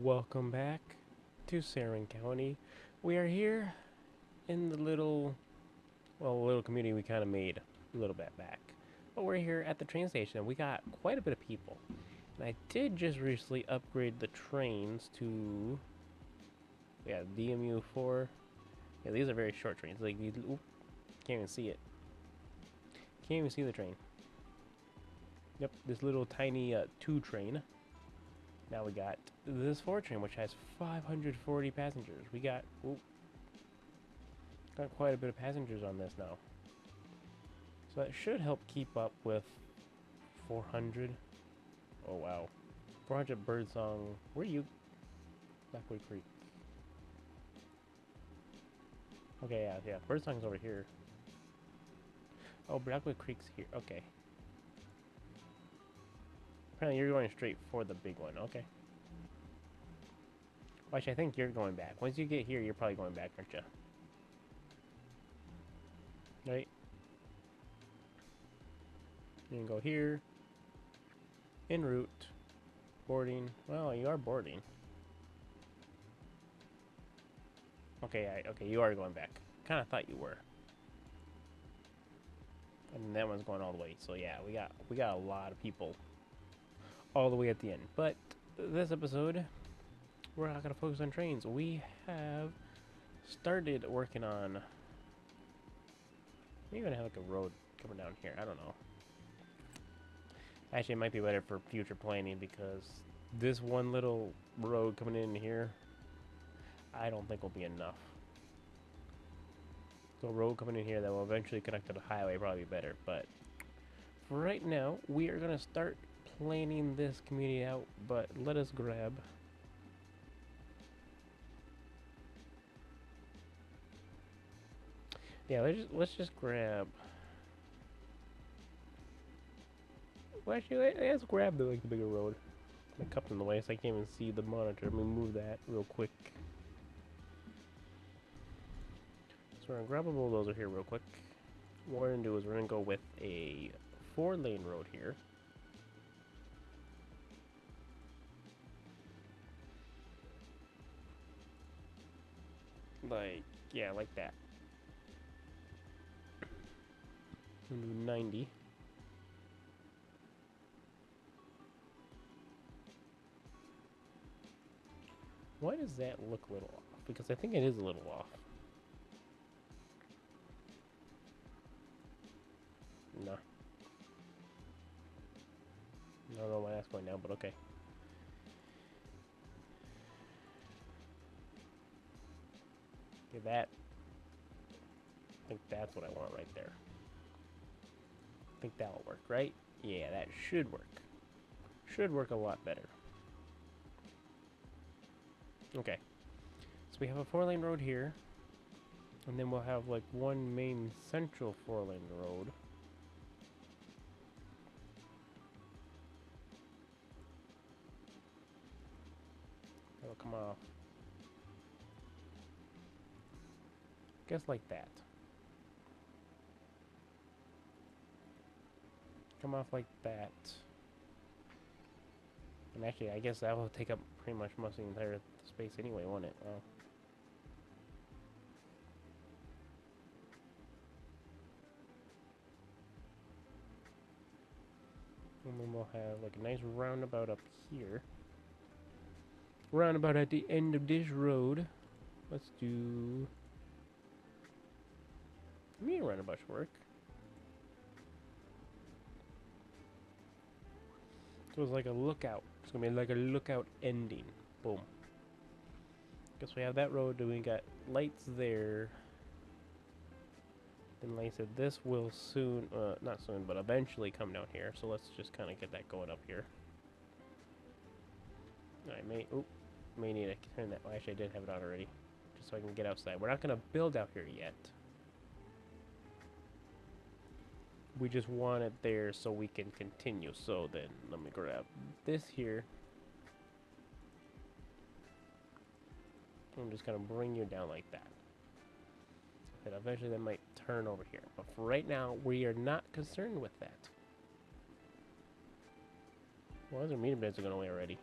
Welcome back to Sarin County. We are here in the little community we kind of made a little bit back. But we're here at the train station. We got quite a bit of people. And I did just recently upgrade the trains to, yeah, DMU4. Yeah, these are very short trains. Like, you can't even see it. Can't even see the train. Yep, this little tiny 2 train. Now we got this 4 train, which has 540 passengers. We got quite a bit of passengers on this now. So that should help keep up with 400. Oh wow, 400 Birdsong. Where are you? Blackwood Creek. Okay, yeah. Birdsong's over here. Oh, Blackwood Creek's here. Okay. Apparently you're going straight for the big one. Okay. Actually, I think you're going back. Once you get here, you're probably going back, aren't you? Right? You can go here. En route. Boarding. Well, you are boarding. Okay, okay, you are going back. Kind of thought you were. And that one's going all the way. So yeah, we got a lot of people all the way at the end. But this episode, we're not gonna focus on trains. We have started working on. Maybe gonna have like a road coming down here. I don't know. Actually, it might be better for future planning because this one little road coming in here, I don't think will be enough. So a road coming in here that will eventually connect to the highway probably be better. But for right now, we are gonna start planning this community out. But let us grab. Yeah, let's just grab. Well, actually, let's grab the bigger road. My cup's in the way, so I can't even see the monitor. Let me move that real quick. So we're gonna grab a bulldozer here real quick. What we're gonna do is we're gonna go with a 4-lane road here. Like, yeah, like that. And do 90. Why does that look a little off? Because I think it is a little off. No. I don't know why that's going down, but okay. Okay, that. I think that's what I want right there. I think that'll work, right? Yeah, that should work. Should work a lot better. Okay. So we have a 4-lane road here. And then we'll have like one main central 4-lane road. That'll come off. Guess like that. Come off like that. And actually, I guess that will take up pretty much most of the entire space anyway, won't it? Well, and then we'll have like a nice roundabout up here. Roundabout at the end of this road. Let's do. Me roundabout should work. So it's like a lookout. It's gonna be like a lookout ending. Boom. Guess we have that road. Then we got lights there. Then like I said, this will soon, not soon, but eventually come down here. So let's just kind of get that going up here. I may need to turn that. Well, actually, I did have it on already, just so I can get outside. We're not gonna build out here yet. We just want it there so we can continue. So then, let me grab this here. I'm just gonna bring you down like that. And eventually that might turn over here. But for right now, we are not concerned with that. Well, those are meter beds are going away already.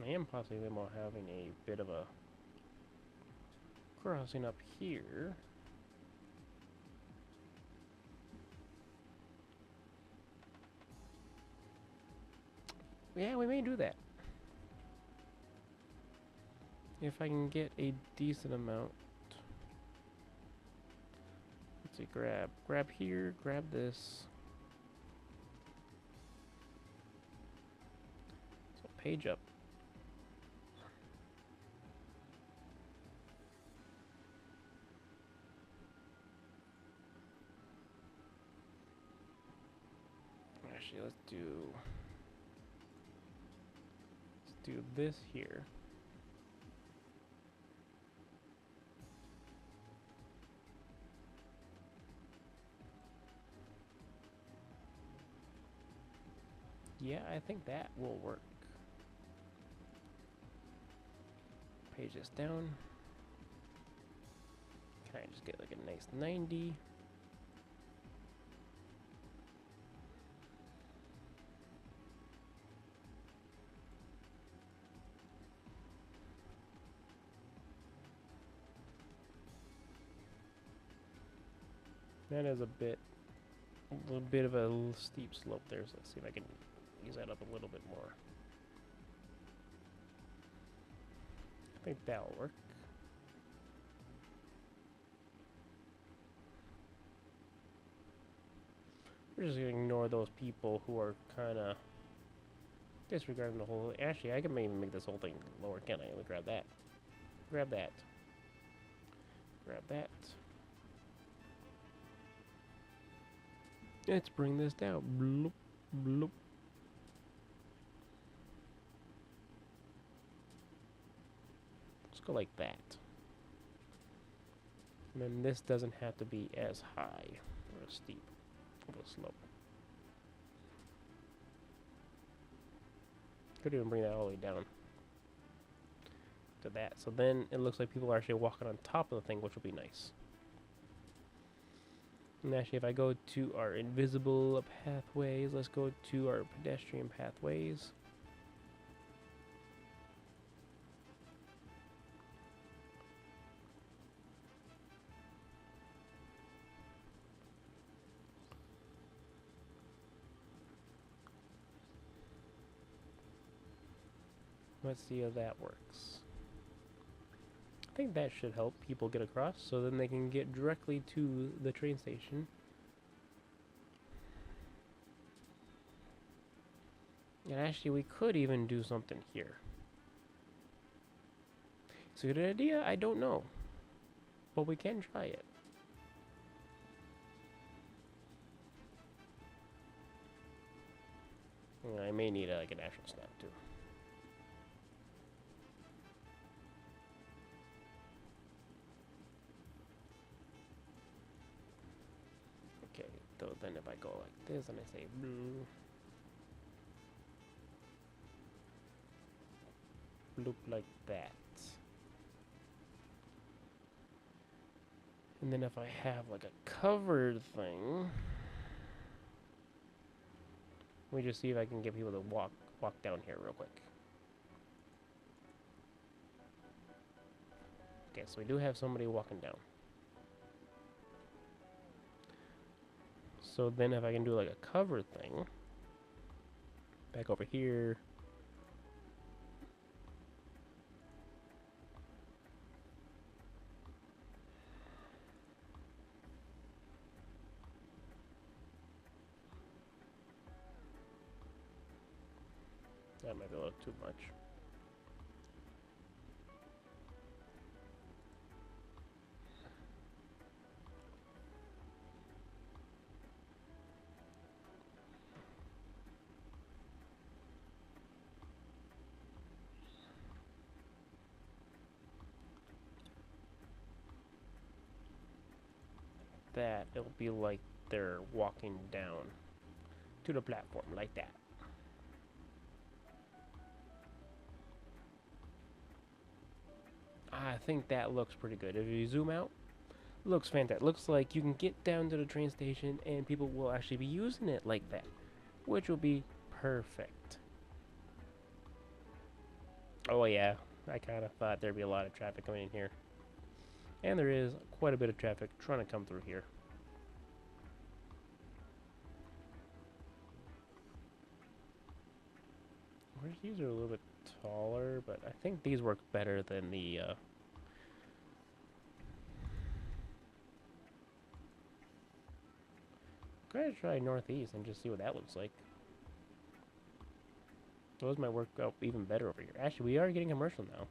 am possibly thinking about having a bit of a crossing up here. Yeah, we may do that. If I can get a decent amount. Let's see, grab here, grab this. So page up. Actually, let's do this here. Yeah, I think that will work. Page this down. Can I just get like a nice 90? That is a little bit of a steep slope there, so let's see if I can ease that up a little bit more. I think that'll work. We're just gonna ignore those people who are kind of disregarding the whole. Actually, I can maybe make this whole thing lower, can't I? Let me grab that. Grab that. Grab that. Let's bring this down. Bloop, bloop. Let's go like that. And then this doesn't have to be as high or as steep of a slope. Could even bring that all the way down to that. So then it looks like people are actually walking on top of the thing, which will be nice. And actually, if I go to our invisible pathways, let's go to our pedestrian pathways. Let's see how that works. I think that should help people get across, so then they can get directly to the train station. And actually, we could even do something here. It's a good idea? I don't know. But we can try it. I may need like an actual snap too. Okay, so then if I go like this and I say blue, loop like that. And then if I have like a covered thing, let me just see if I can get people to walk down here real quick. Okay, so we do have somebody walking down. So then if I can do like a cover thing, back over here. That might be a little too much. That it'll be like they're walking down to the platform like that. I think that looks pretty good. If you zoom out, looks fantastic. Looks like you can get down to the train station and people will actually be using it like that, which will be perfect. Oh yeah, I kind of thought there'd be a lot of traffic coming in here. And there is quite a bit of traffic trying to come through here. These are a little bit taller, but I think these work better than the I'm gonna try northeast and just see what that looks like. Those might work out even better over here. Actually, we are getting commercial now.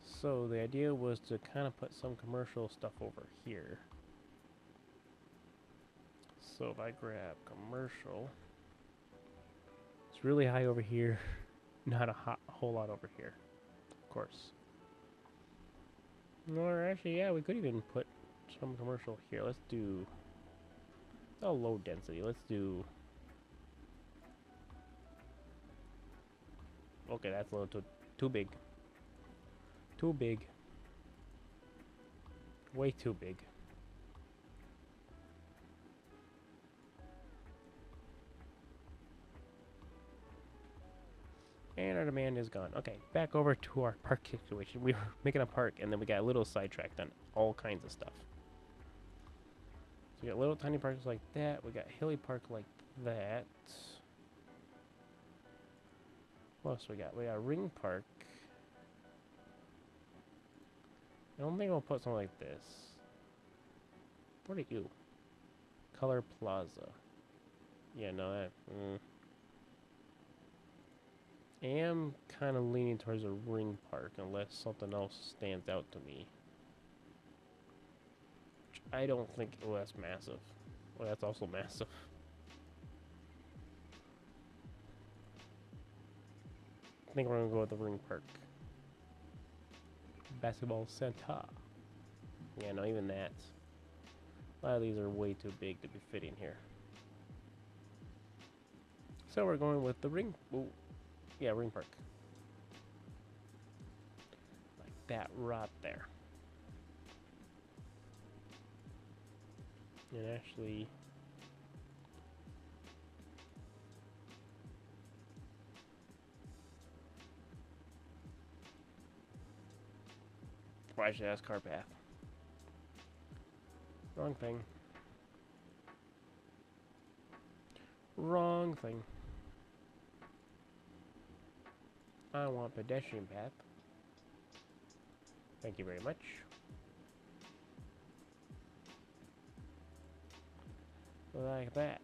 So the idea was to kind of put some commercial stuff over here. So if I grab commercial, it's really high over here, not a whole lot over here, of course. Or actually, yeah, we could even put some commercial here. Let's do a low density. Let's do. Okay, that's a little too big. Too big. Way too big. And our demand is gone. Okay, back over to our park situation. We were making a park, and then we got a little sidetracked on all kinds of stuff. So we got little tiny parks like that. We got hilly park like that. What else we got? We got ring park. I don't think we'll put something like this. What are you? Color Plaza. Yeah, no, that. I am kind of leaning towards a ring park unless something else stands out to me. Which I don't think. Oh, that's massive. Well, that's also massive. I think we're gonna go with the ring park. Basketball center. Yeah, no, even that. A lot of these are way too big to be fitting here. So we're going with the ring. Ooh. Yeah, ring park. Like that right there. And actually, why should I ask car path? Wrong thing. Wrong thing. I want pedestrian path. Thank you very much. Like that.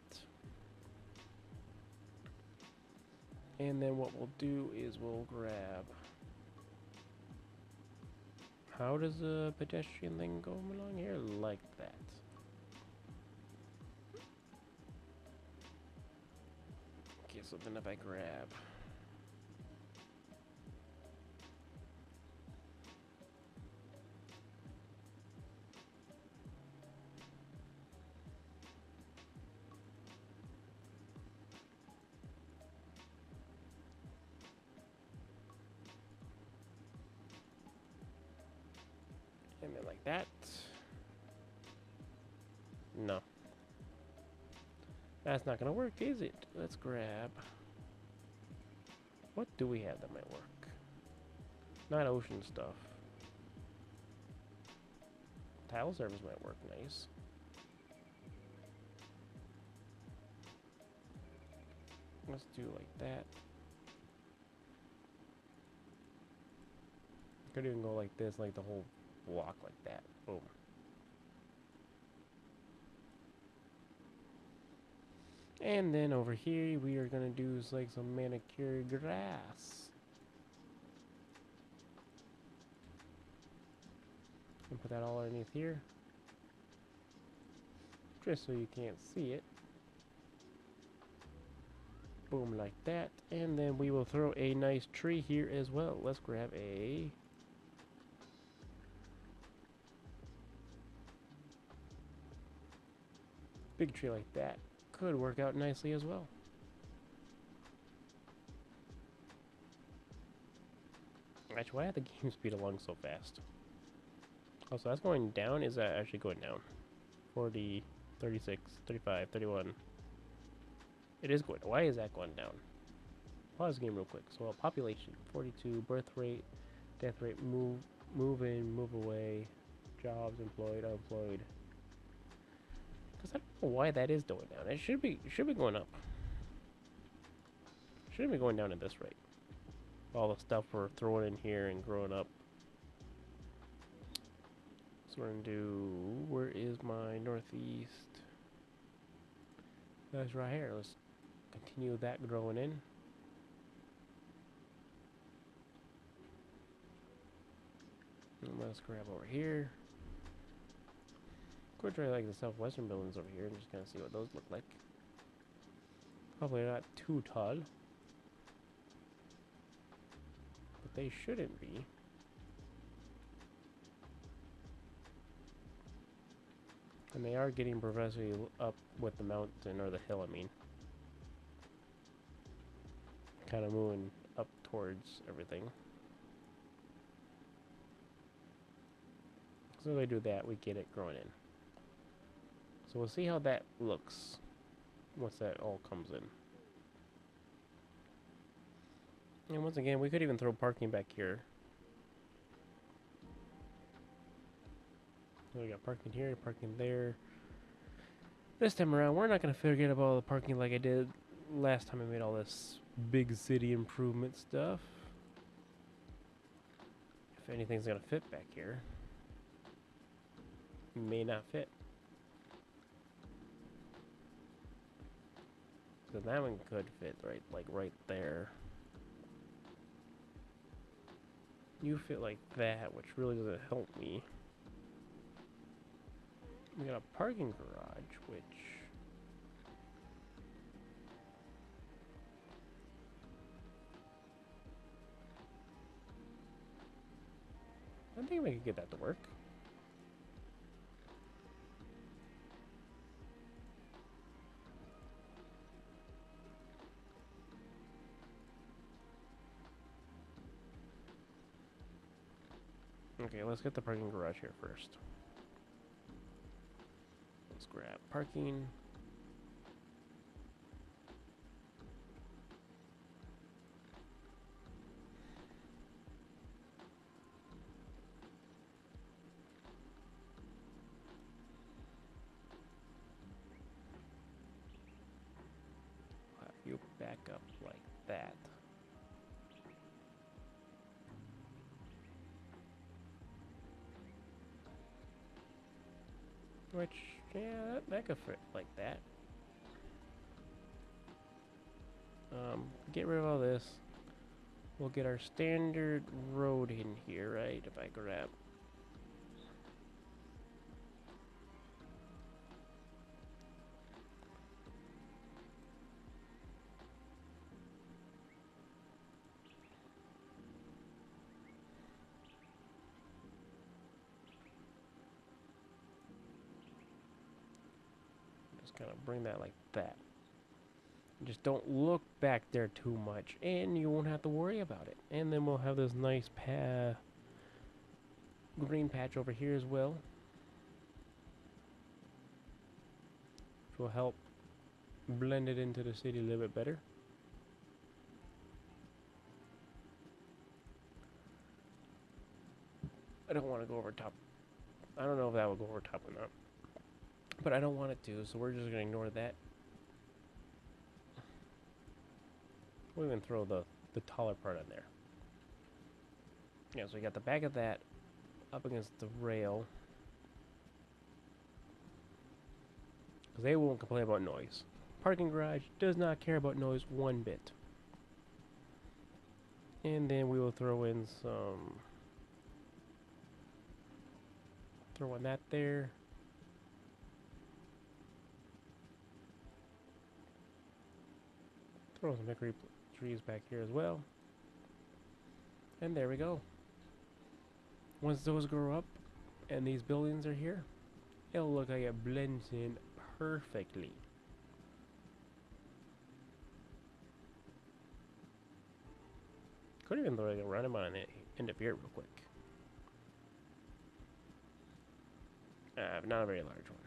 And then what we'll do is we'll grab. How does a pedestrian thing go along here? Like that. Okay, so then if I grab. And then like that. No. That's not gonna work, is it? Let's grab. What do we have that might work? Not ocean stuff. Tile service might work nice. Let's do like that. Could even go like this, like the whole block like that. Boom. And then over here we are gonna do like some manicured grass. And put that all underneath here. Just so you can't see it. Boom, like that. And then we will throw a nice tree here as well. Let's grab a big tree like that. Could work out nicely as well. Actually, why did the game speed along so fast? Oh, so that's going down? Is that actually going down? 40, 36, 35, 31. It is going. Why is that going down? pause the game real quick. So population 42, birth rate, death rate, move in, move away, jobs, employed, unemployed. Because I don't know why that is going down. It should be going up. Shouldn't be going down at this rate. All the stuff we're throwing in here and growing up. So we're gonna do, where is my northeast? That's right here. Let's continue that growing in. And let's grab over here. Go try like the southwestern buildings over here and just kind of see what those look like. Probably not too tall, but they shouldn't be. And they are getting progressively up with the mountain, or the hill, I mean. Kind of moving up towards everything. So if we do that, we get it growing in. So we'll see how that looks once that all comes in. And once again, we could even throw parking back here. So we got parking here, parking there. This time around, we're not going to forget about all the parking like I did last time I made all this big city improvement stuff. If anything's going to fit back here. May not fit. So that one could fit right there. You fit like that, which really doesn't help me. We got a parking garage, which I think we could get that to work. Okay, let's get the parking garage here first. Let's grab parking. Have you back up like that. Which, yeah, that could fit like that. Get rid of all this. We'll get our standard road in here, right? If I grab. Just kind of bring that like that. Just don't look back there too much, and you won't have to worry about it. And then we'll have this nice green patch over here as well, which will help blend it into the city a little bit better. I don't want to go over top. I don't know if that will go over top or not, but I don't want it to, so we're just going to ignore that. We'll even throw the taller part in there. Yeah, so we got the back of that up against the rail. Because they won't complain about noise. Parking garage does not care about noise one bit. And then we will throw in some... Throw in that there. Throw some hickory trees back here as well. And there we go. Once those grow up and these buildings are here, it'll look like it blends in perfectly. Could even throw like a roundabout on the end of here real quick. Not a very large one.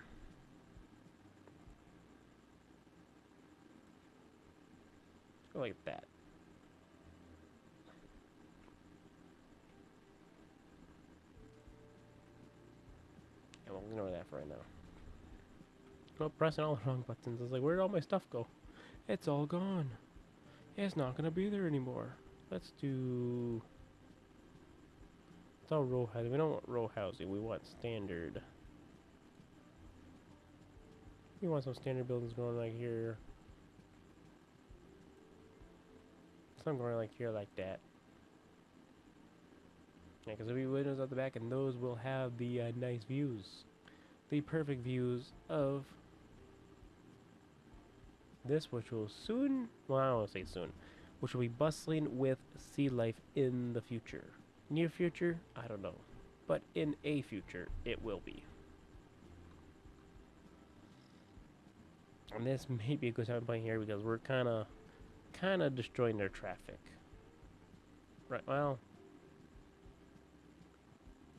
Go like that. ignore that for right now. Oh, pressing all the wrong buttons. It's like, where'd all my stuff go? It's all gone. It's not gonna be there anymore. Let's do... It's all row housing. We don't want row housing. We want standard. We want some standard buildings going like here. Some going like here like that. Yeah, because there'll be windows at the back, and those will have the nice views. The perfect views of this, which will soon, well, I don't want to say soon, which will be bustling with sea life in the future. Near future, I don't know. But in a future, it will be. And this may be a good time to play here because we're kind of destroying their traffic. Right, well...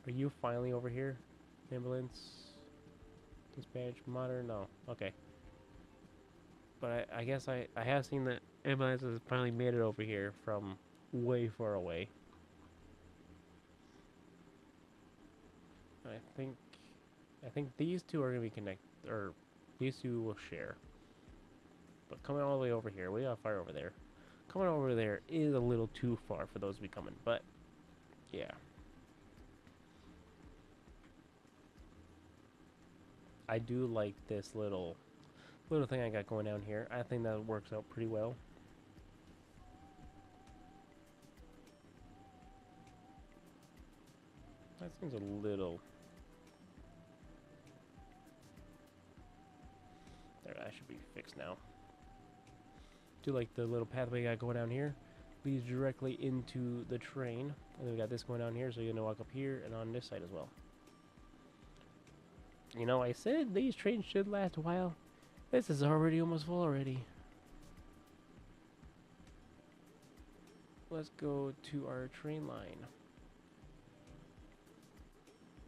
Are you finally over here? Ambulance? Dispatch? Modern? No. Okay. But I guess I have seen that ambulance has finally made it over here from way far away. I think these two are gonna be connected, or these two will share. But coming all the way over here, we got a fire over there. Coming over there is a little too far for those to be coming, but yeah. I do like this little thing I got going down here. I think that works out pretty well. That seems a little... There, that should be fixed now. Do like the little pathway I got going down here. Leads directly into the train. And then we got this going down here, so you're gonna walk up here and on this side as well. You know, I said these trains should last a while. This is already almost full already. Let's go to our train line.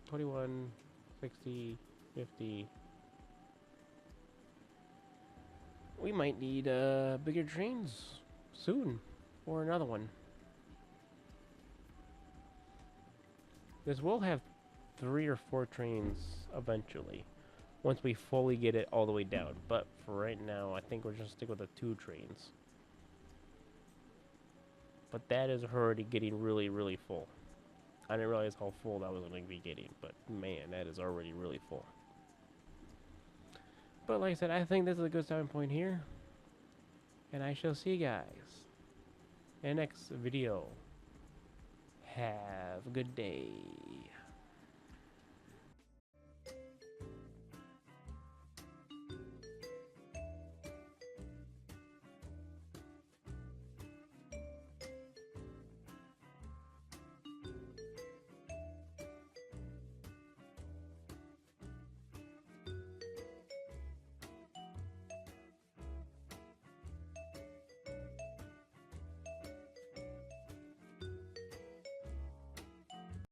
21, 60, 50. We might need bigger trains soon, or another one. This will have 3 or 4 trains eventually, once we fully get it all the way down. But for right now, I think we're just stick with the 2 trains. But that is already getting really, really full. I didn't realize how full that was going to be getting, but man, that is already really full. But like I said, I think this is a good starting point here. And I shall see you guys in the next video. Have a good day.